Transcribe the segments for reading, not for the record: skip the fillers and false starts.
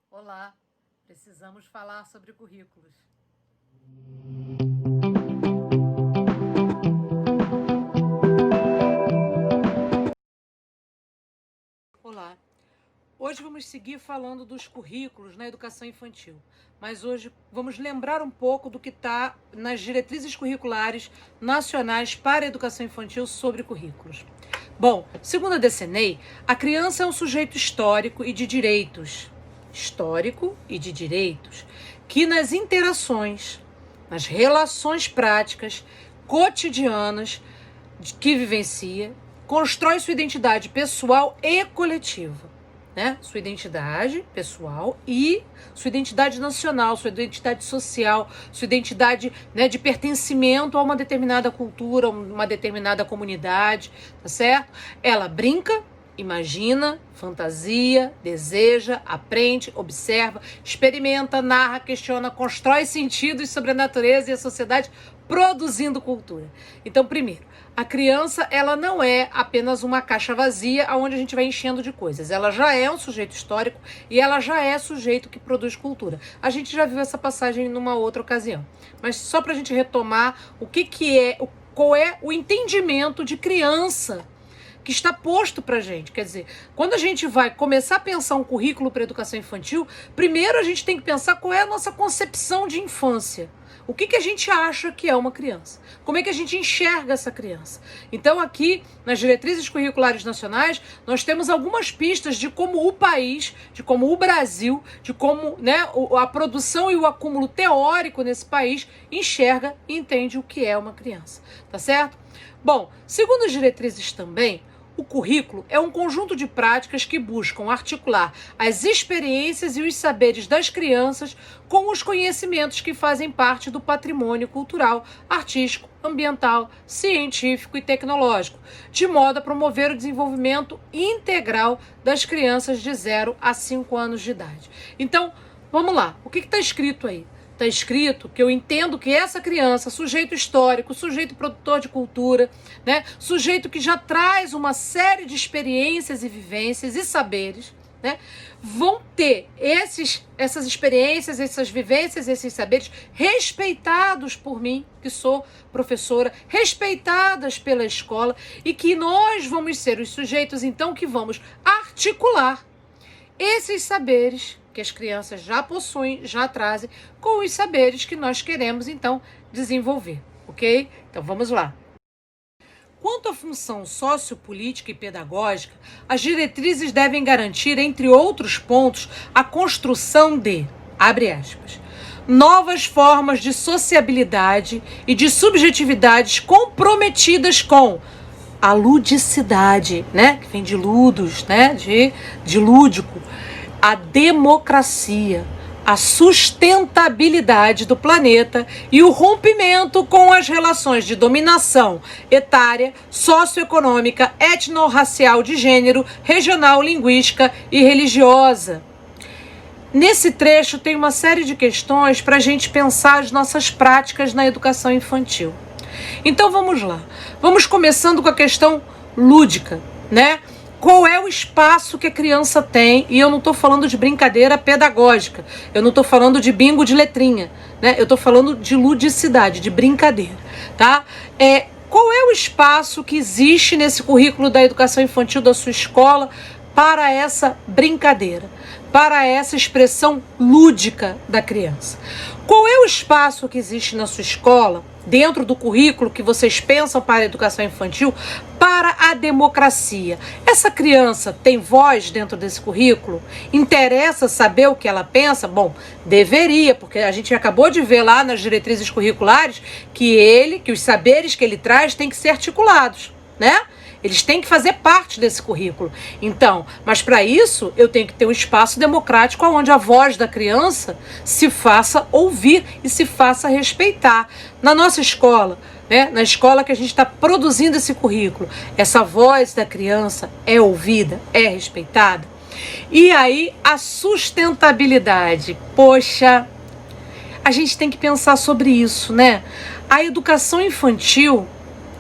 Olá, precisamos falar sobre currículos. Olá, hoje vamos seguir falando dos currículos na educação infantil, mas hoje vamos lembrar um pouco do que está nas diretrizes curriculares nacionais para a educação infantil sobre currículos. Bom, segundo a DCNEI, a criança é um sujeito histórico e de direitos, que nas interações, nas relações práticas, cotidianas que vivencia, constrói sua identidade pessoal e coletiva, né? Sua identidade pessoal e sua identidade nacional, sua identidade social, sua identidade, né, de pertencimento a uma determinada cultura, uma determinada comunidade, tá certo? Ela brinca, imagina, fantasia, deseja, aprende, observa, experimenta, narra, questiona, constrói sentidos sobre a natureza e a sociedade, produzindo cultura. Então, primeiro, a criança, ela não é apenas uma caixa vazia onde a gente vai enchendo de coisas. Ela já é um sujeito histórico e ela já é sujeito que produz cultura. A gente já viu essa passagem numa outra ocasião. Mas só para a gente retomar qual é o entendimento de criança que está posto para a gente. Quer dizer, quando a gente vai começar a pensar um currículo para educação infantil, primeiro a gente tem que pensar qual é a nossa concepção de infância. O que a gente acha que é uma criança? Como é que a gente enxerga essa criança? Então, aqui, nas diretrizes curriculares nacionais, nós temos algumas pistas de como o país, de como o Brasil, de como, né, a produção e o acúmulo teórico nesse país enxerga e entende o que é uma criança. Tá certo? Bom, segundo as diretrizes também, o currículo é um conjunto de práticas que buscam articular as experiências e os saberes das crianças com os conhecimentos que fazem parte do patrimônio cultural, artístico, ambiental, científico e tecnológico, de modo a promover o desenvolvimento integral das crianças de 0 a 5 anos de idade. Então, vamos lá. O que está escrito aí? Está escrito que eu entendo que essa criança, sujeito histórico, sujeito produtor de cultura, né, sujeito que já traz uma série de experiências e vivências e saberes, né, vão ter essas experiências, essas vivências, esses saberes respeitados por mim, que sou professora, respeitadas pela escola, e que nós vamos ser os sujeitos, então, que vamos articular esses saberes que as crianças já possuem, já trazem, com os saberes que nós queremos, então, desenvolver, ok? Então, vamos lá. Quanto à função sociopolítica e pedagógica, as diretrizes devem garantir, entre outros pontos, a construção de, abre aspas, novas formas de sociabilidade e de subjetividades comprometidas com a ludicidade, né, que vem de ludos, né, de lúdico, a democracia, a sustentabilidade do planeta e o rompimento com as relações de dominação etária, socioeconômica, etnorracial, de gênero, regional, linguística e religiosa. Nesse trecho tem uma série de questões para a gente pensar as nossas práticas na educação infantil. Então vamos lá. Vamos começando com a questão lúdica, né? Qual é o espaço que a criança tem? E eu não estou falando de brincadeira pedagógica, eu não estou falando de bingo de letrinha, né? Eu estou falando de ludicidade, de brincadeira, tá? Qual é o espaço que existe nesse currículo da educação infantil da sua escola para essa brincadeira, para essa expressão lúdica da criança? Qual é o espaço que existe na sua escola, dentro do currículo que vocês pensam para a educação infantil, para a democracia? Essa criança tem voz dentro desse currículo? Interessa saber o que ela pensa? Bom, deveria, porque a gente acabou de ver lá nas diretrizes curriculares que os saberes que ele traz têm que ser articulados, né? Eles têm que fazer parte desse currículo. Então, mas para isso, eu tenho que ter um espaço democrático onde a voz da criança se faça ouvir e se faça respeitar. Na nossa escola, né, na escola que a gente está produzindo esse currículo, essa voz da criança é ouvida, é respeitada? E aí, a sustentabilidade. Poxa, a gente tem que pensar sobre isso, né? A educação infantil,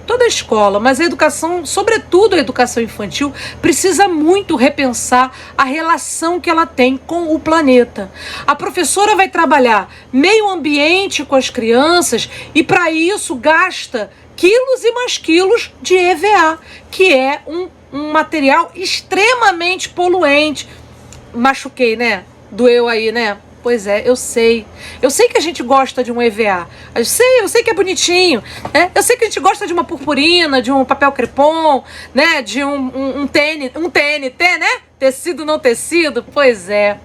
toda a escola, mas a educação, sobretudo a educação infantil, precisa muito repensar a relação que ela tem com o planeta. A professora vai trabalhar meio ambiente com as crianças e para isso gasta quilos e mais quilos de EVA, que é um material extremamente poluente. Machuquei, né? Doeu aí, né? Pois é, eu sei. Eu sei que a gente gosta de um EVA. Eu sei que é bonitinho. Né? Eu sei que a gente gosta de uma purpurina, de um papel crepom, né? De um TNT, né? Tecido não tecido. Pois é.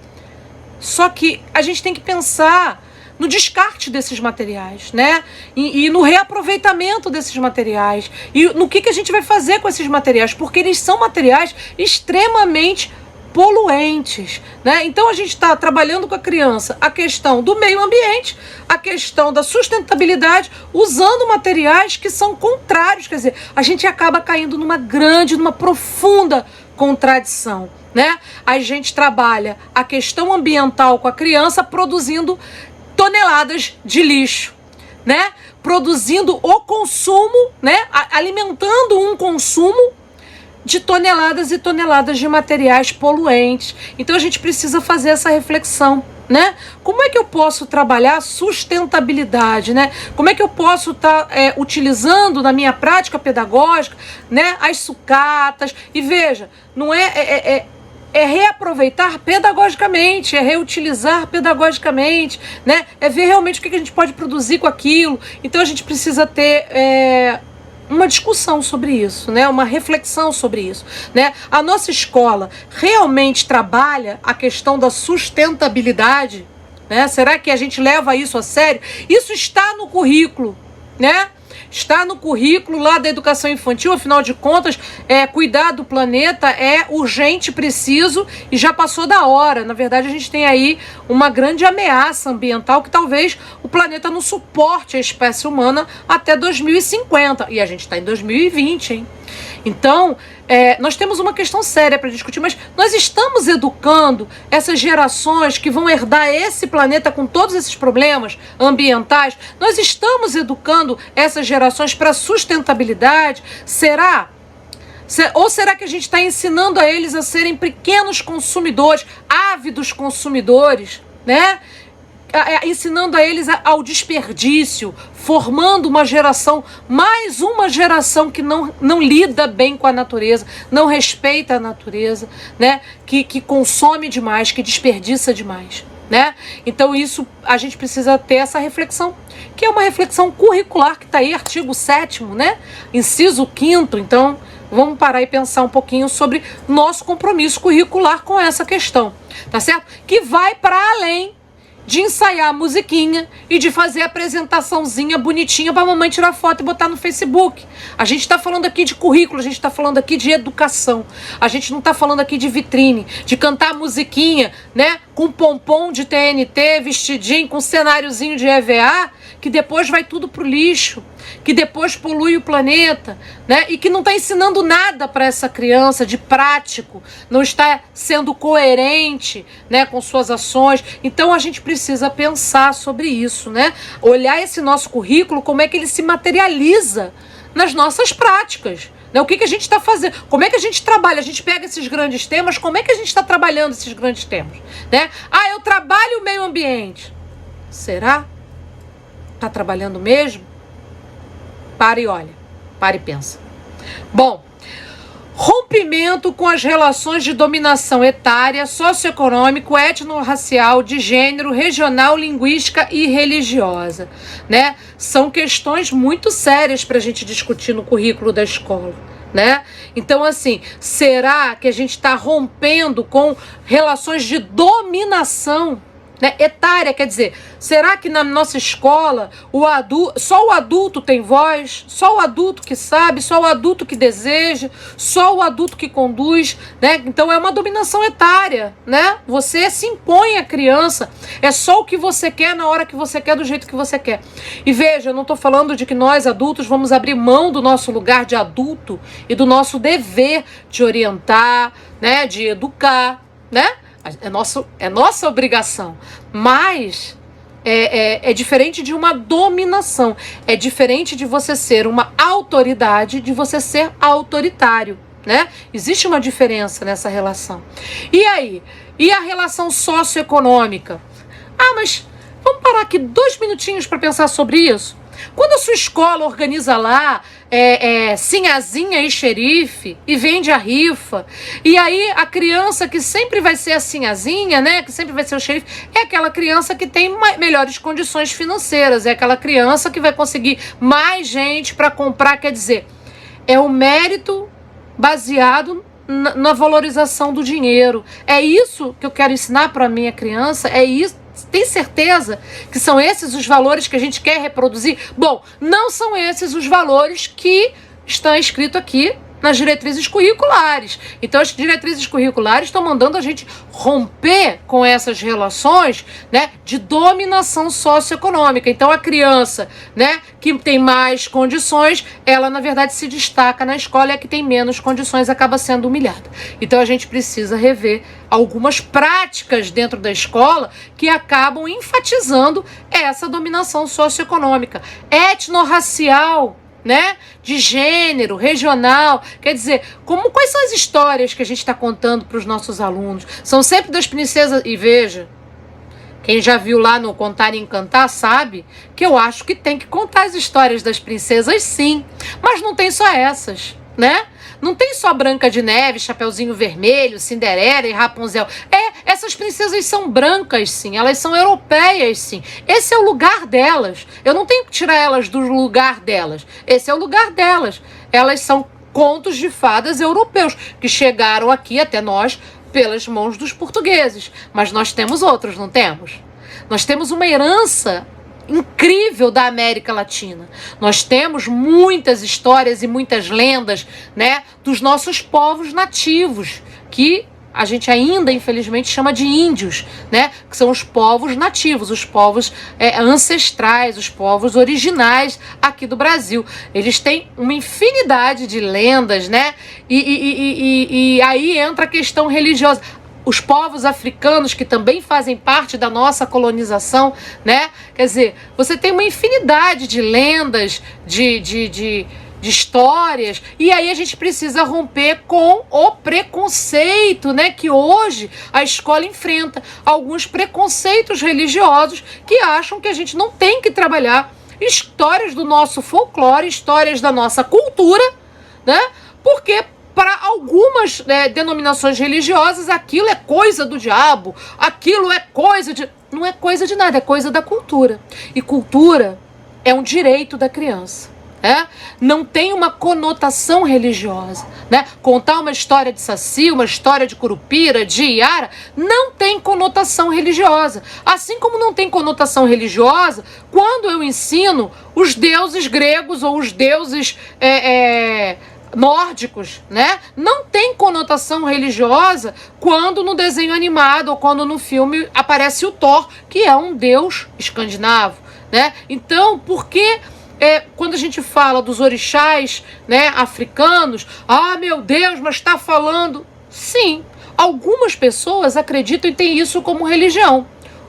Só que a gente tem que pensar no descarte desses materiais, né? E no reaproveitamento desses materiais. E no que a gente vai fazer com esses materiais, porque eles são materiais extremamente poluentes, né? Então a gente está trabalhando com a criança a questão do meio ambiente, a questão da sustentabilidade, usando materiais que são contrários. Quer dizer, a gente acaba caindo numa profunda contradição, né? A gente trabalha a questão ambiental com a criança produzindo toneladas de lixo, né? Produzindo o consumo, né? Alimentando um consumo de toneladas e toneladas de materiais poluentes. Então a gente precisa fazer essa reflexão, né? Como é que eu posso trabalhar sustentabilidade, né? Como é que eu posso estar utilizando na minha prática pedagógica, né, as sucatas? E veja, não é reaproveitar pedagogicamente, é reutilizar pedagogicamente, né? É ver realmente o que a gente pode produzir com aquilo. Então a gente precisa ter uma discussão sobre isso, né? Uma reflexão sobre isso, né? A nossa escola realmente trabalha a questão da sustentabilidade, né? Será que a gente leva isso a sério? Isso está no currículo, né? Está no currículo lá da educação infantil, afinal de contas, cuidar do planeta é urgente, preciso e já passou da hora. Na verdade, a gente tem aí uma grande ameaça ambiental que talvez o planeta não suporte a espécie humana até 2050. E a gente está em 2020, hein? Então, nós temos uma questão séria para discutir, mas nós estamos educando essas gerações que vão herdar esse planeta com todos esses problemas ambientais? Nós estamos educando essas gerações para sustentabilidade? Será? Ou será que a gente está ensinando a eles a serem pequenos consumidores, ávidos consumidores, né? Ensinando a eles ao desperdício, formando uma geração, mais uma geração que não lida bem com a natureza, não respeita a natureza, né? Que consome demais, que desperdiça demais, né? Então isso, a gente precisa ter essa reflexão, que é uma reflexão curricular, que está aí, artigo 7º, né? Inciso 5º, então vamos parar e pensar um pouquinho sobre nosso compromisso curricular com essa questão, tá certo? Que vai para além de ensaiar a musiquinha e de fazer a apresentaçãozinha bonitinha pra mamãe tirar foto e botar no Facebook. A gente tá falando aqui de currículo, a gente tá falando aqui de educação. A gente não tá falando aqui de vitrine, de cantar a musiquinha, né? Com pompom de TNT, vestidinho, com cenáriozinho de EVA, que depois vai tudo pro lixo, que depois polui o planeta, né? E que não está ensinando nada para essa criança de prático, não está sendo coerente, né, com suas ações. Então a gente precisa pensar sobre isso, né? Olhar esse nosso currículo, como é que ele se materializa nas nossas práticas. Né? O que a gente está fazendo? Como é que a gente trabalha? A gente pega esses grandes temas, como é que a gente está trabalhando esses grandes temas? Né? Ah, eu trabalho o meio ambiente. Será? Está trabalhando mesmo? Para e olha, para e pensa. Bom, rompimento com as relações de dominação etária, socioeconômico, étnico-racial, de gênero, regional, linguística e religiosa, né? São questões muito sérias para a gente discutir no currículo da escola, né? Então, assim, será que a gente está rompendo com relações de dominação, né, etária? Quer dizer, será que na nossa escola só o adulto tem voz? Só o adulto que sabe? Só o adulto que deseja? Só o adulto que conduz? Né? Então é uma dominação etária, né? Você se impõe à criança, é só o que você quer na hora que você quer, do jeito que você quer. E veja, eu não estou falando de que nós adultos vamos abrir mão do nosso lugar de adulto e do nosso dever de orientar, né, de educar, né? É nossa obrigação. Mas é diferente de uma dominação. É diferente de você ser uma autoridade, de você ser autoritário, né? Existe uma diferença nessa relação. E aí? E a relação socioeconômica? Ah, mas vamos parar aqui 2 minutinhos para pensar sobre isso? Quando a sua escola organiza lá sinhazinha e xerife e vende a rifa, e aí a criança que sempre vai ser a sinhazinha, né, que sempre vai ser o xerife, é aquela criança que tem melhores condições financeiras, é aquela criança que vai conseguir mais gente para comprar, quer dizer, é o mérito baseado na valorização do dinheiro. É isso que eu quero ensinar para a minha criança, é isso. Tem certeza que são esses os valores que a gente quer reproduzir? Bom, não são esses os valores que estão escritos aqui nas diretrizes curriculares. Então, as diretrizes curriculares estão mandando a gente romper com essas relações, né, de dominação socioeconômica. Então, a criança, né, que tem mais condições, ela, na verdade, se destaca na escola, e a que tem menos condições acaba sendo humilhada. Então, a gente precisa rever algumas práticas dentro da escola que acabam enfatizando essa dominação socioeconômica, etnorracial, né? De gênero, regional. Quer dizer, quais são as histórias que a gente está contando para os nossos alunos? São sempre das princesas. E veja, quem já viu lá no Contar e Encantar sabe que eu acho que tem que contar as histórias das princesas, sim. Mas não tem só essas, né? Não tem só Branca de Neve, Chapeuzinho Vermelho, Cinderela e Rapunzel. Essas princesas são brancas, sim. Elas são europeias, sim. Esse é o lugar delas. Eu não tenho que tirar elas do lugar delas. Esse é o lugar delas. Elas são contos de fadas europeus que chegaram aqui até nós pelas mãos dos portugueses. Mas nós temos outros, não temos? Nós temos uma herança incrível da América Latina. Nós temos muitas histórias e muitas lendas, né, dos nossos povos nativos, que a gente ainda, infelizmente, chama de índios, né, que são os povos nativos, os povos ancestrais, os povos originais aqui do Brasil. Eles têm uma infinidade de lendas, né, e aí entra a questão religiosa. Os povos africanos, que também fazem parte da nossa colonização, né? Quer dizer, você tem uma infinidade de lendas, de histórias, e aí a gente precisa romper com o preconceito, né? Que hoje a escola enfrenta. Alguns preconceitos religiosos que acham que a gente não tem que trabalhar histórias do nosso folclore, histórias da nossa cultura, né? Porque para algumas denominações religiosas, aquilo é coisa do diabo, aquilo é coisa de... Não é coisa de nada, é coisa da cultura. E cultura é um direito da criança, né? Não tem uma conotação religiosa, né? Contar uma história de Saci, uma história de Curupira, de Iara, não tem conotação religiosa. Assim como não tem conotação religiosa quando eu ensino os deuses gregos ou os deuses... nórdicos, né? Não tem conotação religiosa quando no desenho animado ou quando no filme aparece o Thor, que é um deus escandinavo, né? Então, por que quando a gente fala dos orixás, né, africanos, ah, meu Deus, mas está falando... Sim, algumas pessoas acreditam e têm isso como religião,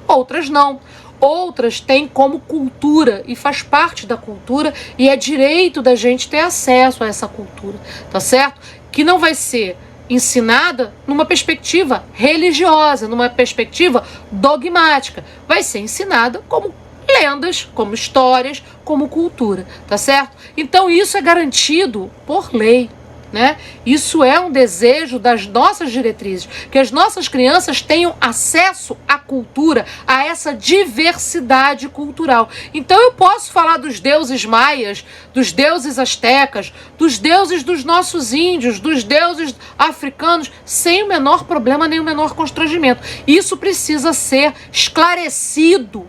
outras não. Outras têm como cultura e faz parte da cultura e é direito da gente ter acesso a essa cultura, tá certo? Que não vai ser ensinada numa perspectiva religiosa, numa perspectiva dogmática. Vai ser ensinada como lendas, como histórias, como cultura, tá certo? Então isso é garantido por lei, né? Isso é um desejo das nossas diretrizes, que as nossas crianças tenham acesso à cultura, a essa diversidade cultural. Então eu posso falar dos deuses maias, dos deuses astecas, dos deuses dos nossos índios, dos deuses africanos, sem o menor problema, nem o menor constrangimento. Isso precisa ser esclarecido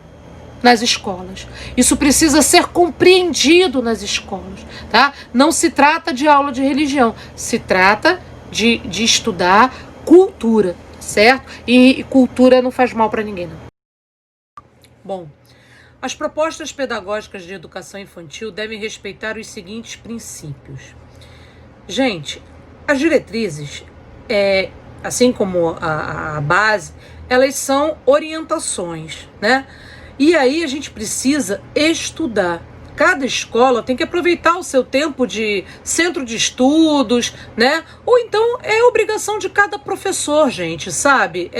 nas escolas. Isso precisa ser compreendido nas escolas, tá? Não se trata de aula de religião, se trata de estudar cultura, certo? E cultura não faz mal para ninguém, não. Bom, as propostas pedagógicas de educação infantil devem respeitar os seguintes princípios. Gente, as diretrizes, assim como a base, elas são orientações, né? E aí a gente precisa estudar. Cada escola tem que aproveitar o seu tempo de centro de estudos, né? Ou então é obrigação de cada professor, gente, sabe?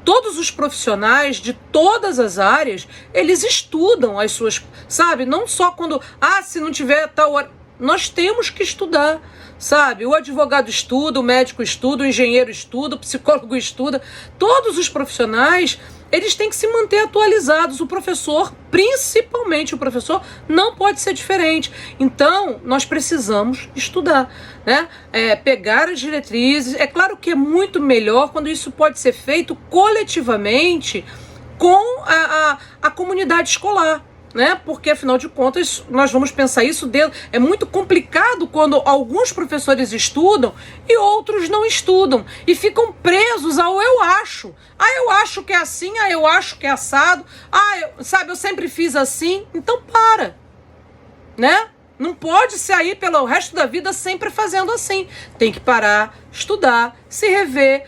Todos os profissionais de todas as áreas, eles estudam as suas, sabe? Não só quando, se não tiver tal hora. Nós temos que estudar, sabe? O advogado estuda, o médico estuda, o engenheiro estuda, o psicólogo estuda. Todos os profissionais, eles têm que se manter atualizados. O professor, principalmente o professor, não pode ser diferente. Então, nós precisamos estudar, né? Pegar as diretrizes. É claro que é muito melhor quando isso pode ser feito coletivamente com a comunidade escolar, né? Porque, afinal de contas, nós vamos pensar isso dentro. É muito complicado quando alguns professores estudam e outros não estudam e ficam presos ao eu acho. Eu acho que é assim, eu acho que é assado. Eu sempre fiz assim. Então, né? Não pode sair pelo resto da vida sempre fazendo assim. Tem que parar, estudar, se rever,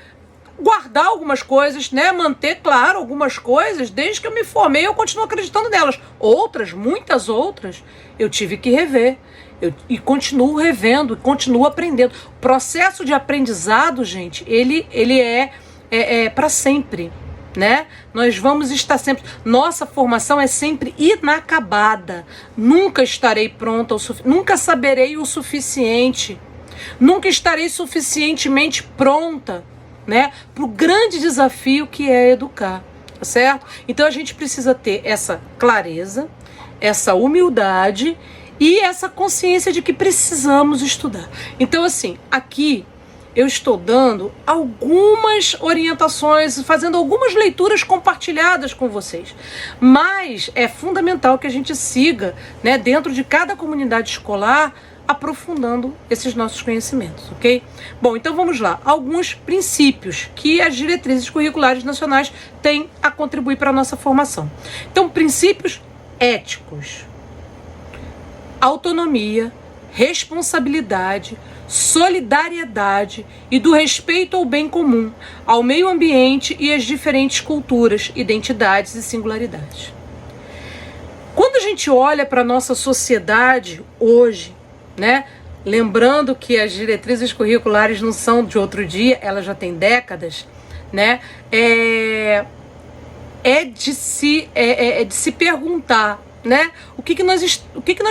guardar algumas coisas, né? Manter, claro, algumas coisas. Desde que eu me formei, eu continuo acreditando nelas. Outras, muitas outras, eu tive que rever. E continuo revendo, e continuo aprendendo. O processo de aprendizado, gente, ele é para sempre, né? Nós vamos estar sempre... Nossa formação é sempre inacabada. Nunca estarei pronta, nunca saberei o suficiente. Nunca estarei suficientemente pronta, né, para o grande desafio que é educar, tá certo? Então a gente precisa ter essa clareza, essa humildade e essa consciência de que precisamos estudar. Então, assim, aqui eu estou dando algumas orientações, fazendo algumas leituras compartilhadas com vocês, mas é fundamental que a gente siga, né, dentro de cada comunidade escolar, aprofundando esses nossos conhecimentos, ok? Bom, então vamos lá. Alguns princípios que as diretrizes curriculares nacionais têm a contribuir para a nossa formação. Então, princípios éticos: autonomia, responsabilidade, solidariedade e do respeito ao bem comum, ao meio ambiente e às diferentes culturas, identidades e singularidades. Quando a gente olha para a nossa sociedade hoje, né? Lembrando que as diretrizes curriculares não são de outro dia, elas já têm décadas, né? De se perguntar, né? O que nós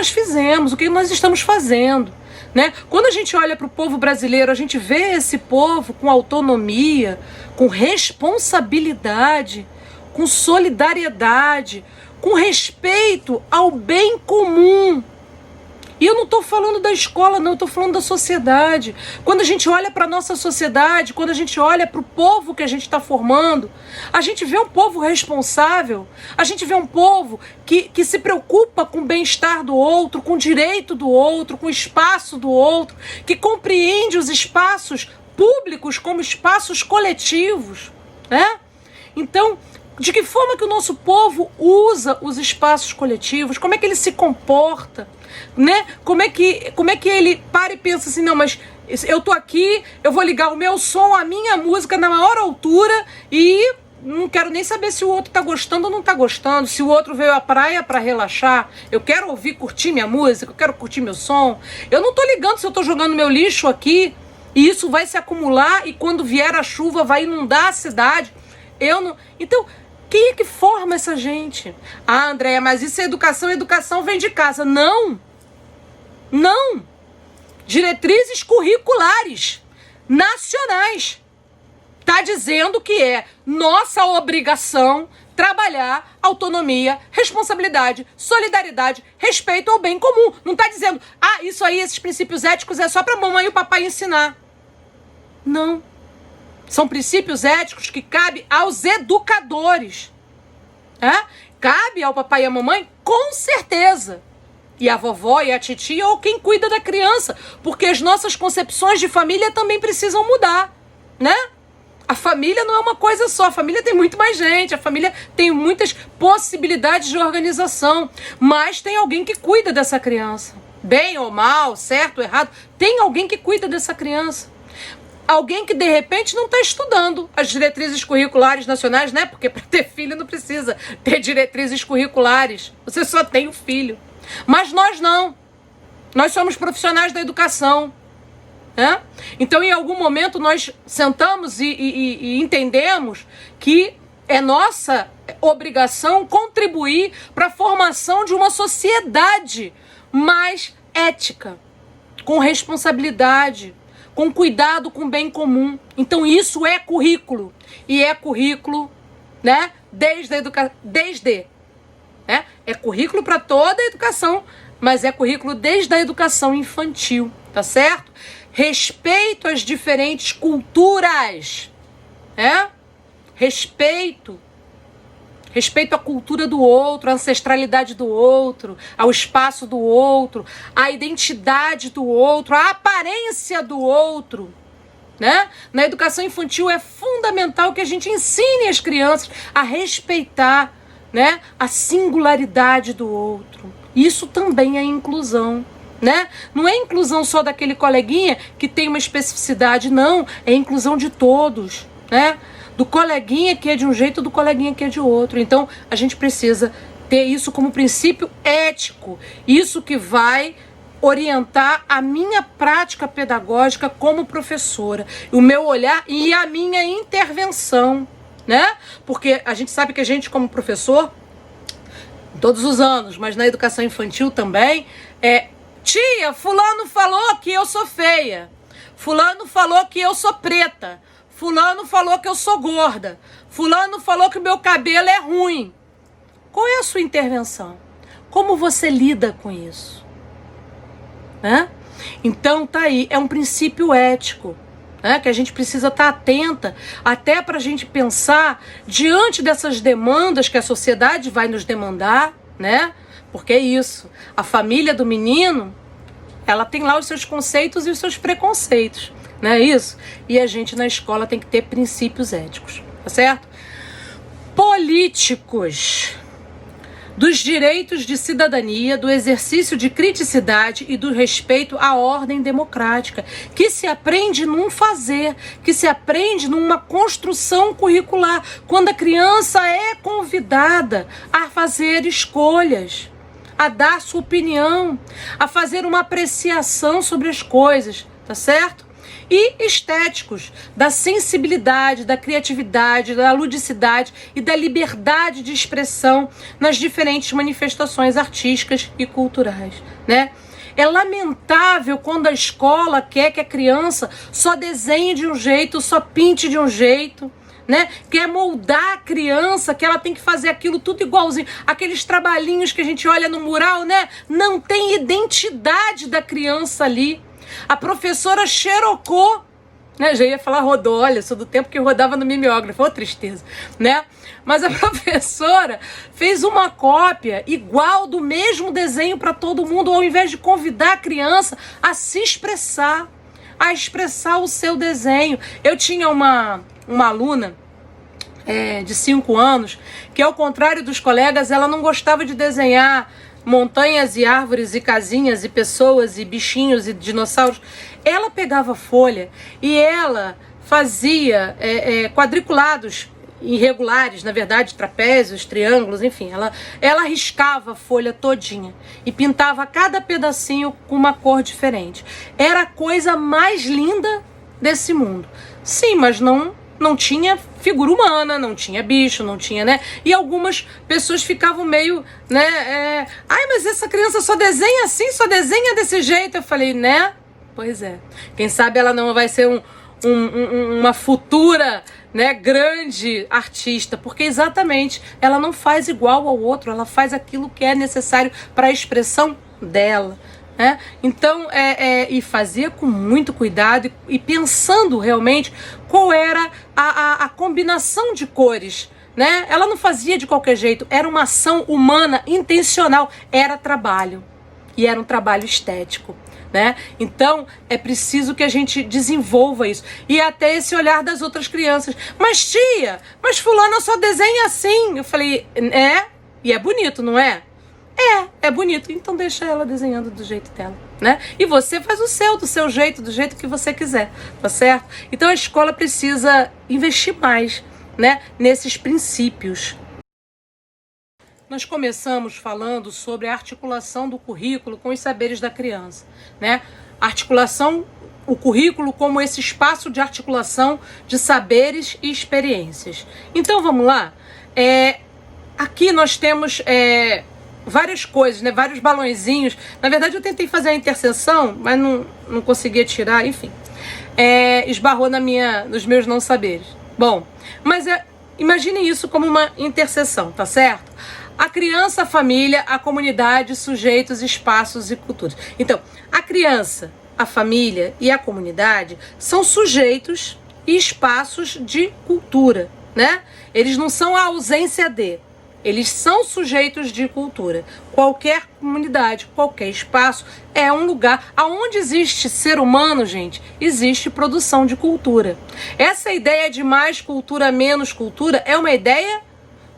fizemos, o que nós estamos fazendo, né? Quando a gente olha para o povo brasileiro, a gente vê esse povo com autonomia, com responsabilidade, com solidariedade, com respeito ao bem comum. E eu não estou falando da escola, não, eu estou falando da sociedade. Quando a gente olha para a nossa sociedade, quando a gente olha para o povo que a gente está formando, a gente vê um povo responsável, a gente vê um povo que se preocupa com o bem-estar do outro, com o direito do outro, com o espaço do outro, que compreende os espaços públicos como espaços coletivos, né? Então, de que forma que o nosso povo usa os espaços coletivos? Como é que ele se comporta? Né? Como é que ele para e pensa assim, não, mas eu tô aqui, eu vou ligar o meu som, a minha música na maior altura e não quero nem saber se o outro tá gostando ou não tá gostando, se o outro veio à praia para relaxar, eu quero ouvir, curtir minha música, eu quero curtir meu som. Eu não tô ligando se eu tô jogando meu lixo aqui e isso vai se acumular e quando vier a chuva vai inundar a cidade. Então, quem é que forma essa gente? Andréia, mas isso é educação, educação vem de casa. Não! Diretrizes curriculares nacionais. Tá dizendo que é nossa obrigação trabalhar autonomia, responsabilidade, solidariedade, respeito ao bem comum. Não tá dizendo, isso aí, esses princípios éticos é só pra mamãe e o papai ensinar. Não. São princípios éticos que cabem aos educadores. Cabe ao papai e à mamãe, com certeza. E a vovó e a titia ou quem cuida da criança. Porque as nossas concepções de família também precisam mudar, né? A família não é uma coisa só. A família tem muito mais gente. A família tem muitas possibilidades de organização. Mas tem alguém que cuida dessa criança. Bem ou mal, certo ou errado, tem alguém que cuida dessa criança. alguém que de repente não está estudando as diretrizes curriculares nacionais, né? Porque para ter filho não precisa ter diretrizes curriculares. Você só tem o filho. Mas nós não. Nós somos profissionais da educação. Né? Então, em algum momento, nós sentamos e entendemos que é nossa obrigação contribuir para a formação de uma sociedade mais ética, com responsabilidade, com cuidado com o bem comum. Então, isso é currículo. E é currículo, né? Desde a educação. Né? É currículo para toda a educação, mas é currículo desde a educação infantil, tá certo? Respeito às diferentes culturas, né? Respeito à cultura do outro, à ancestralidade do outro, ao espaço do outro, à identidade do outro, à aparência do outro, né? Na educação infantil é fundamental que a gente ensine as crianças a respeitar, né, a singularidade do outro. Isso também é inclusão. Né? Não é inclusão só daquele coleguinha que tem uma especificidade, não. É inclusão de todos, né? Do coleguinha que é de um jeito, do coleguinha que é de outro. Então, a gente precisa ter isso como princípio ético. Isso que vai orientar a minha prática pedagógica como professora. O meu olhar e a minha intervenção, né? Porque a gente sabe que a gente, como professor, todos os anos, mas na educação infantil também, tia, fulano falou que eu sou feia. Fulano falou que eu sou preta. Fulano falou que eu sou gorda. Fulano falou que o meu cabelo é ruim. Qual é a sua intervenção? Como você lida com isso? Né? Então, tá aí. É um princípio ético, né? Que a gente precisa estar atenta até para a gente pensar diante dessas demandas que a sociedade vai nos demandar, né? Porque é isso, a família do menino, ela tem lá os seus conceitos e os seus preconceitos, não é isso? E a gente na escola tem que ter princípios éticos, tá certo? Políticos, dos direitos de cidadania, do exercício de criticidade e do respeito à ordem democrática, que se aprende num fazer, que se aprende numa construção curricular, quando a criança é convidada a fazer escolhas, a dar sua opinião, a fazer uma apreciação sobre as coisas, tá certo? E estéticos, da sensibilidade, da criatividade, da ludicidade e da liberdade de expressão nas diferentes manifestações artísticas e culturais, né? É lamentável quando a escola quer que a criança só desenhe de um jeito, só pinte de um jeito, né? Quer moldar a criança, que ela tem que fazer aquilo tudo igualzinho. Aqueles trabalhinhos que a gente olha no mural, né? Não tem identidade da criança ali. A professora xerocou, né? Já ia falar rodou, olha, sou do tempo que rodava no mimeógrafo, ô tristeza, né? Mas a professora fez uma cópia igual do mesmo desenho para todo mundo, ao invés de convidar a criança a se expressar, a expressar o seu desenho. Eu tinha uma aluna de 5 anos que, ao contrário dos colegas, ela não gostava de desenhar montanhas e árvores e casinhas e pessoas e bichinhos e dinossauros. Ela pegava folha e ela fazia quadriculados irregulares, na verdade, trapézios, triângulos, enfim. Ela riscava a folha todinha e pintava cada pedacinho com uma cor diferente. Era a coisa mais linda desse mundo. Sim, mas não tinha figura humana, não tinha bicho, não tinha, né? E algumas pessoas ficavam meio, né? Ai, mas essa criança só desenha assim, só desenha desse jeito. Eu falei, né? Pois é. Quem sabe ela não vai ser uma futura, né, grande artista, porque exatamente ela não faz igual ao outro, ela faz aquilo que é necessário para a expressão dela. Né? Então, e fazia com muito cuidado e pensando realmente qual era a combinação de cores, né? Ela não fazia de qualquer jeito, era uma ação humana, intencional, era trabalho, e era um trabalho estético, né? Então, é preciso que a gente desenvolva isso, e até esse olhar das outras crianças. Mas tia, mas fulana só desenha assim. Eu falei, e é bonito, não é? É bonito, então deixa ela desenhando do jeito dela, né? E você faz o seu, do seu jeito, do jeito que você quiser, tá certo? Então a escola precisa investir mais, né, nesses princípios. Nós começamos falando sobre a articulação do currículo com os saberes da criança, né? Articulação, o currículo como esse espaço de articulação de saberes e experiências. Então vamos lá? Aqui nós temos várias coisas, né? Vários balõezinhos. Na verdade eu tentei fazer a interseção, mas não conseguia tirar, enfim. Esbarrou nos meus não saberes. Bom, mas imagine isso como uma interseção, tá certo? A criança, a família, a comunidade, sujeitos, espaços e culturas. Então, a criança, a família e a comunidade são sujeitos e espaços de cultura, né? Eles não são a ausência de, eles são sujeitos de cultura. Qualquer comunidade, qualquer espaço é um lugar onde existe ser humano, gente, existe produção de cultura. Essa ideia de mais cultura, menos cultura é uma ideia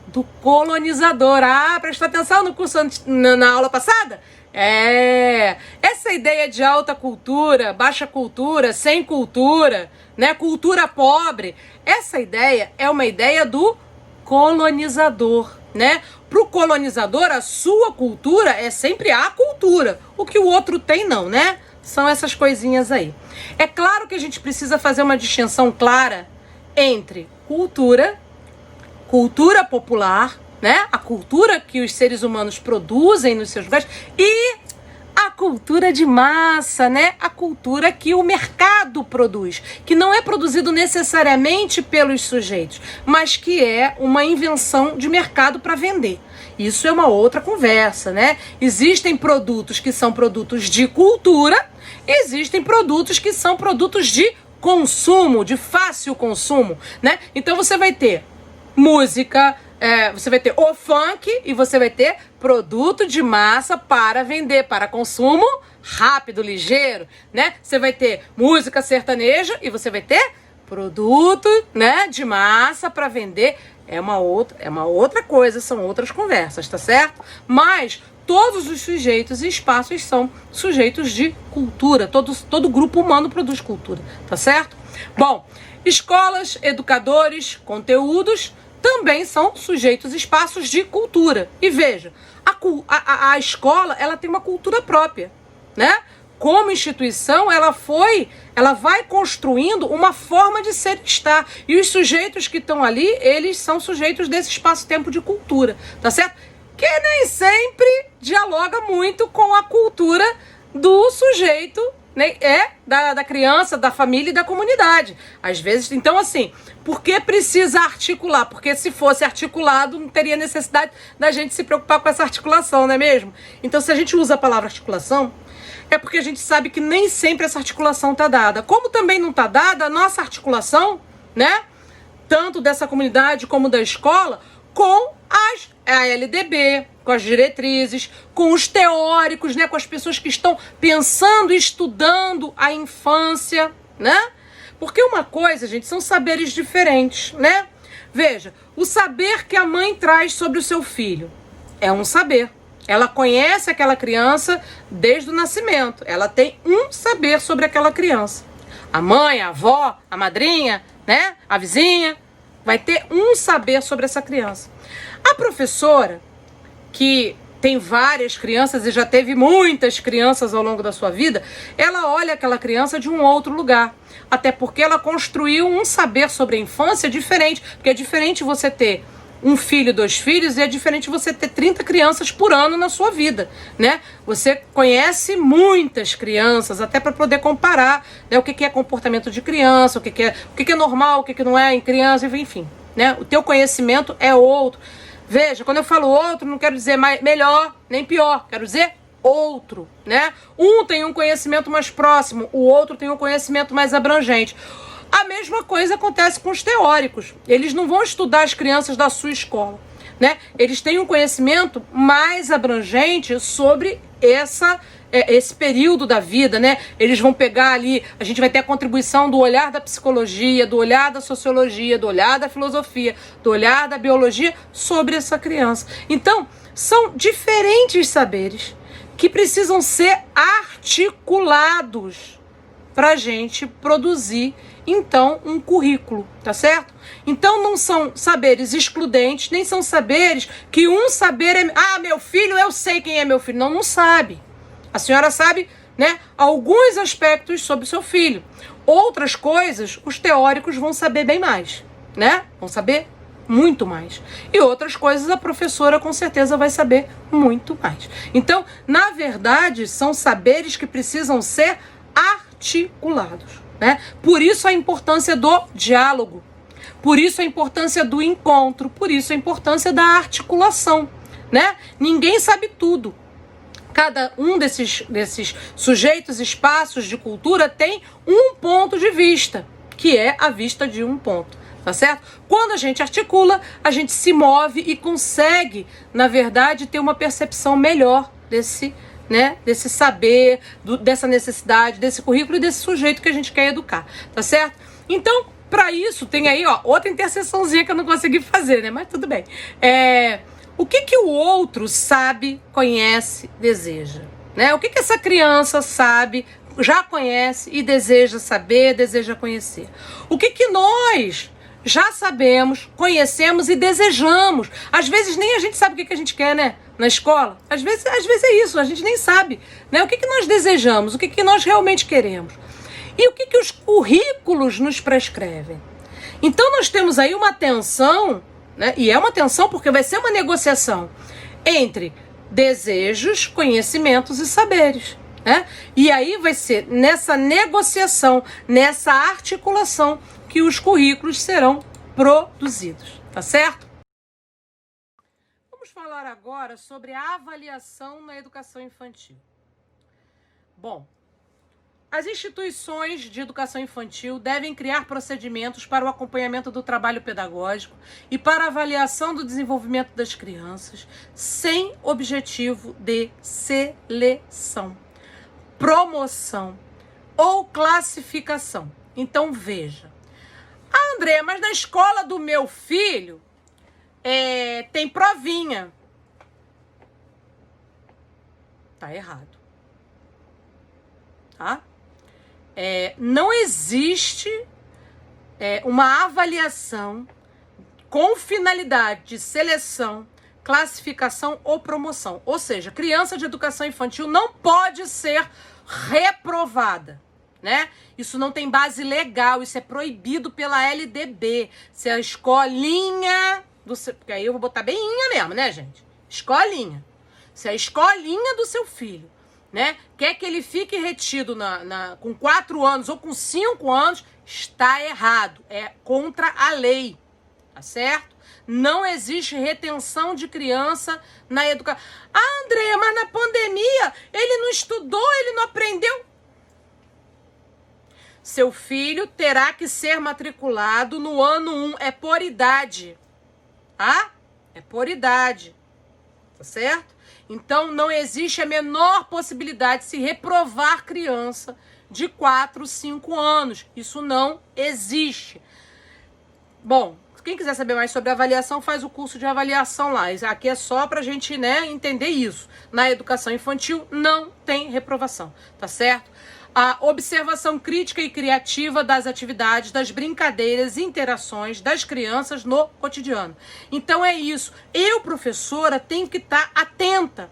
do colonizador. Prestou atenção no curso na aula passada? Essa ideia de alta cultura, baixa cultura, sem cultura, né? Cultura pobre. Essa ideia é uma ideia do colonizador, né? Para o colonizador, a sua cultura é sempre a cultura. O que o outro tem, não, né? São essas coisinhas aí. É claro que a gente precisa fazer uma distinção clara entre cultura popular, né? A cultura que os seres humanos produzem nos seus lugares, e a cultura de massa, né? A cultura que o mercado produz, que não é produzido necessariamente pelos sujeitos, mas que é uma invenção de mercado para vender. Isso é uma outra conversa, né? Existem produtos que são produtos de cultura, existem produtos que são produtos de consumo, de fácil consumo, né? Então você vai ter música, você vai ter o funk e você vai ter produto de massa para vender, para consumo rápido, ligeiro, né? Você vai ter música sertaneja e você vai ter produto, né, de massa para vender. É uma outra coisa, são outras conversas, tá certo? Mas todos os sujeitos e espaços são sujeitos de cultura. Todo grupo humano produz cultura, tá certo? Bom, escolas, educadores, conteúdos também são sujeitos e espaços de cultura. E veja, a escola, ela tem uma cultura própria, né? Como instituição, ela vai construindo uma forma de ser e estar. E os sujeitos que estão ali, eles são sujeitos desse espaço-tempo de cultura, tá certo? Que nem sempre dialoga muito com a cultura do sujeito, né? Da criança, da família e da comunidade. Às vezes, então assim, por que precisa articular? Porque se fosse articulado, não teria necessidade da gente se preocupar com essa articulação, não é mesmo? Então, se a gente usa a palavra articulação, é porque a gente sabe que nem sempre essa articulação está dada. Como também não está dada a nossa articulação, né? Tanto dessa comunidade como da escola, com a LDB, com as diretrizes, com os teóricos, né? Com as pessoas que estão pensando e estudando a infância, né? Porque uma coisa, gente, são saberes diferentes, né? Veja, o saber que a mãe traz sobre o seu filho é um saber. Ela conhece aquela criança desde o nascimento. Ela tem um saber sobre aquela criança. A mãe, a avó, a madrinha, né? A vizinha vai ter um saber sobre essa criança. A professora, que tem várias crianças e já teve muitas crianças ao longo da sua vida, ela olha aquela criança de um outro lugar. Até porque ela construiu um saber sobre a infância diferente. Porque é diferente você ter um filho, 2 filhos, e é diferente você ter 30 crianças por ano na sua vida, né? Você conhece muitas crianças, até para poder comparar, né, o que é comportamento de criança, o que é normal, o que não é em criança, enfim, né? O teu conhecimento é outro. Veja, quando eu falo outro, não quero dizer melhor nem pior, quero dizer outro, né? Um tem um conhecimento mais próximo, o outro tem um conhecimento mais abrangente. A mesma coisa acontece com os teóricos. Eles não vão estudar as crianças da sua escola, né? Eles têm um conhecimento mais abrangente sobre esse período da vida, né? Eles vão pegar ali, a gente vai ter a contribuição do olhar da psicologia, do olhar da sociologia, do olhar da filosofia, do olhar da biologia sobre essa criança. Então, são diferentes saberes que precisam ser articulados para a gente produzir, então, um currículo, tá certo? Então, não são saberes excludentes, nem são saberes que um saber é... Ah, meu filho, eu sei quem é meu filho. Não, não sabe. A senhora sabe, né, alguns aspectos sobre o seu filho. Outras coisas, os teóricos vão saber bem mais, né? Vão saber muito mais. E outras coisas a professora com certeza vai saber muito mais. Então, na verdade, são saberes que precisam ser articulados, né? Por isso a importância do diálogo, por isso a importância do encontro, por isso a importância da articulação, né? Ninguém sabe tudo. Cada um desses sujeitos, espaços de cultura tem um ponto de vista, que é a vista de um ponto, tá certo? Quando a gente articula, a gente se move e consegue, na verdade, ter uma percepção melhor desse, né, desse saber, dessa necessidade, desse currículo e desse sujeito que a gente quer educar, tá certo? Então, para isso, tem aí, ó, outra interseçãozinha que eu não consegui fazer, né? Mas tudo bem. O que o outro sabe, conhece, deseja, né? O que essa criança sabe, já conhece e deseja saber, deseja conhecer? O que nós já sabemos, conhecemos e desejamos? Às vezes nem a gente sabe o que a gente quer, né? Na escola. Às vezes é isso, a gente nem sabe, né? O que nós desejamos, o que nós realmente queremos. E o que os currículos nos prescrevem? Então nós temos aí uma tensão, né? E é uma tensão porque vai ser uma negociação entre desejos, conhecimentos e saberes, né? E aí vai ser nessa negociação, nessa articulação que os currículos serão produzidos, tá certo? Vamos falar agora sobre a avaliação na educação infantil. Bom, as instituições de educação infantil devem criar procedimentos para o acompanhamento do trabalho pedagógico e para a avaliação do desenvolvimento das crianças, sem objetivo de seleção, promoção ou classificação. Então, veja. Ah, André, mas na escola do meu filho tem provinha. Tá errado. Tá? Não existe uma avaliação com finalidade de seleção, classificação ou promoção. Ou seja, criança de educação infantil não pode ser reprovada, né? Isso não tem base legal, isso é proibido pela LDB. Se a escolinha porque aí eu vou botar bem inha mesmo, né, gente? Escolinha. Se a escolinha do seu filho, né, quer que ele fique retido com 4 anos ou com 5 anos, está errado. É contra a lei, tá certo? Não existe retenção de criança na educação. Ah, Andréia, mas na pandemia ele não estudou, ele não aprendeu. Seu filho terá que ser matriculado no ano 1. É por idade, tá? É por idade, tá certo? Então, não existe a menor possibilidade de se reprovar criança de 4, 5 anos. Isso não existe. Bom, quem quiser saber mais sobre avaliação, faz o curso de avaliação lá. Isso aqui é só pra gente, né, entender isso. Na educação infantil não tem reprovação, tá certo? A observação crítica e criativa das atividades, das brincadeiras e interações das crianças no cotidiano. Então é isso. Eu, professora, tenho que estar atenta.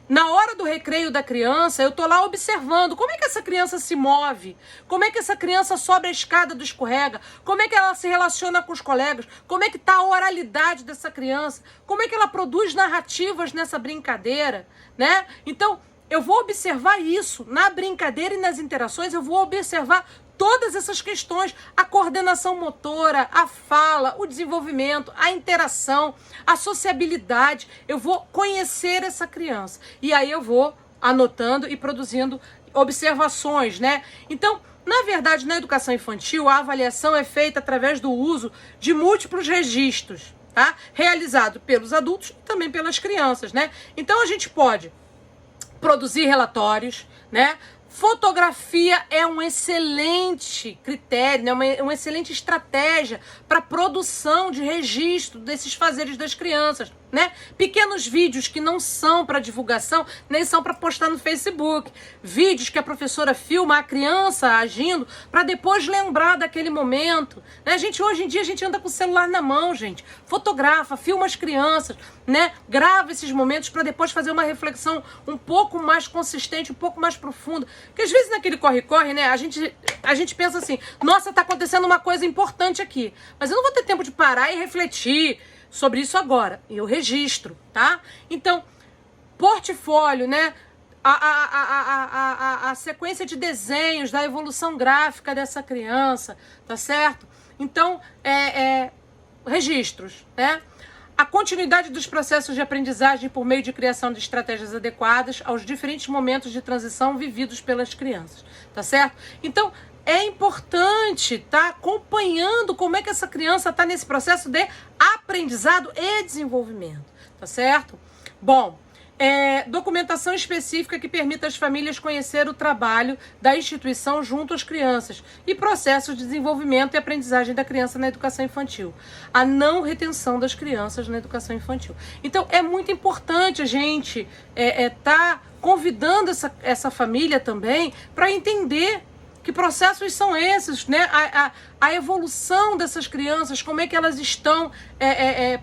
Na hora do recreio da criança, eu tô lá observando como é que essa criança se move, como é que essa criança sobe a escada do escorrega, como é que ela se relaciona com os colegas, como é que tá a oralidade dessa criança, como é que ela produz narrativas nessa brincadeira, né? Então, eu vou observar isso na brincadeira e nas interações, eu vou observar todas essas questões, a coordenação motora, a fala, o desenvolvimento, a interação, a sociabilidade. Eu vou conhecer essa criança e aí eu vou anotando e produzindo observações, né? Então, na verdade, na educação infantil, a avaliação é feita através do uso de múltiplos registros, tá? Realizado pelos adultos e também pelas crianças, né? Então, a gente pode produzir relatórios, né? Fotografia é um excelente critério, né? Uma excelente estratégia para produção de registro desses fazeres das crianças, né? Pequenos vídeos que não são para divulgação, nem são para postar no Facebook. Vídeos que a professora filma a criança agindo para depois lembrar daquele momento, né? Hoje em dia a gente anda com o celular na mão, gente. Fotografa, filma as crianças, né? Grava esses momentos para depois fazer uma reflexão um pouco mais consistente, um pouco mais profunda. Porque às vezes naquele corre-corre, né? A gente pensa assim, nossa, tá acontecendo uma coisa importante aqui, mas eu não vou ter tempo de parar e refletir sobre isso agora. E eu registro, tá? Então, portfólio, né? A sequência de desenhos da evolução gráfica dessa criança, tá certo? Então, registros, né? A continuidade dos processos de aprendizagem por meio de criação de estratégias adequadas aos diferentes momentos de transição vividos pelas crianças, tá certo? Então, é importante estar acompanhando como é que essa criança está nesse processo de aprendizado e desenvolvimento, tá certo? Bom, documentação específica que permita às famílias conhecer o trabalho da instituição junto às crianças e processos de desenvolvimento e aprendizagem da criança na educação infantil. A não retenção das crianças na educação infantil. Então, é muito importante a gente tá convidando essa família também para entender que processos são esses, né? A evolução dessas crianças, como é que elas estão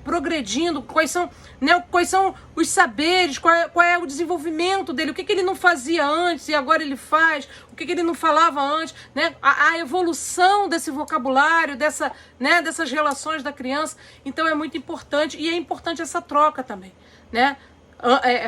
progredindo, quais são os saberes, qual é o desenvolvimento dele, o que ele não fazia antes e agora ele faz, o que ele não falava antes, né? A evolução desse vocabulário, dessas relações da criança. Então é muito importante, e é importante essa troca também, né?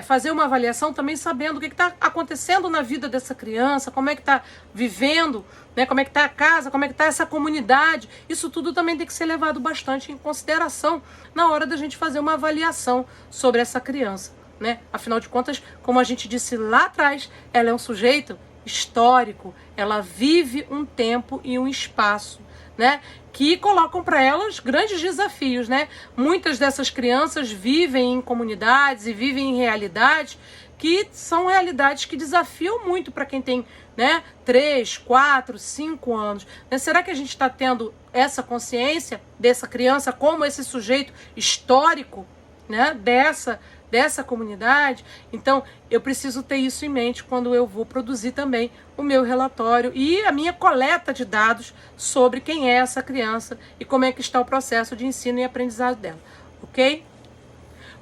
Fazer uma avaliação também sabendo o que está acontecendo na vida dessa criança, como é que está vivendo, né? Como é que está a casa, como é que está essa comunidade. Isso tudo também tem que ser levado bastante em consideração na hora da gente fazer uma avaliação sobre essa criança, né? Afinal de contas, como a gente disse lá atrás, ela é um sujeito histórico, ela vive um tempo e um espaço, né, que colocam para elas grandes desafios, né? Muitas dessas crianças vivem em comunidades e vivem em realidades que são realidades que desafiam muito para quem tem, né, 3, 4, 5 anos. Né? Será que a gente está tendo essa consciência dessa criança como esse sujeito histórico, né, dessa comunidade? Então, eu preciso ter isso em mente quando eu vou produzir também o meu relatório e a minha coleta de dados sobre quem é essa criança e como é que está o processo de ensino e aprendizado dela, ok?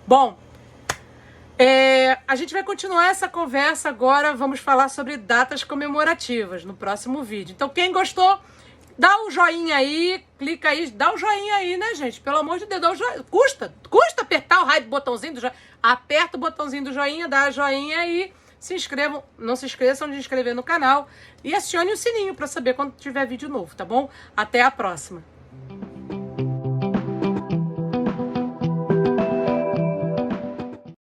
Bom, a gente vai continuar essa conversa agora, vamos falar sobre datas comemorativas no próximo vídeo. Então, quem gostou, dá um joinha aí, clica aí, dá um joinha aí, né, gente? Pelo amor de Deus, dá um joinha. Custa apertar o raio do botãozinho do joinha. Aperta o botãozinho do joinha, dá a joinha e se inscrevam. Não se esqueçam de inscrever no canal e acione o sininho para saber quando tiver vídeo novo, tá bom? Até a próxima.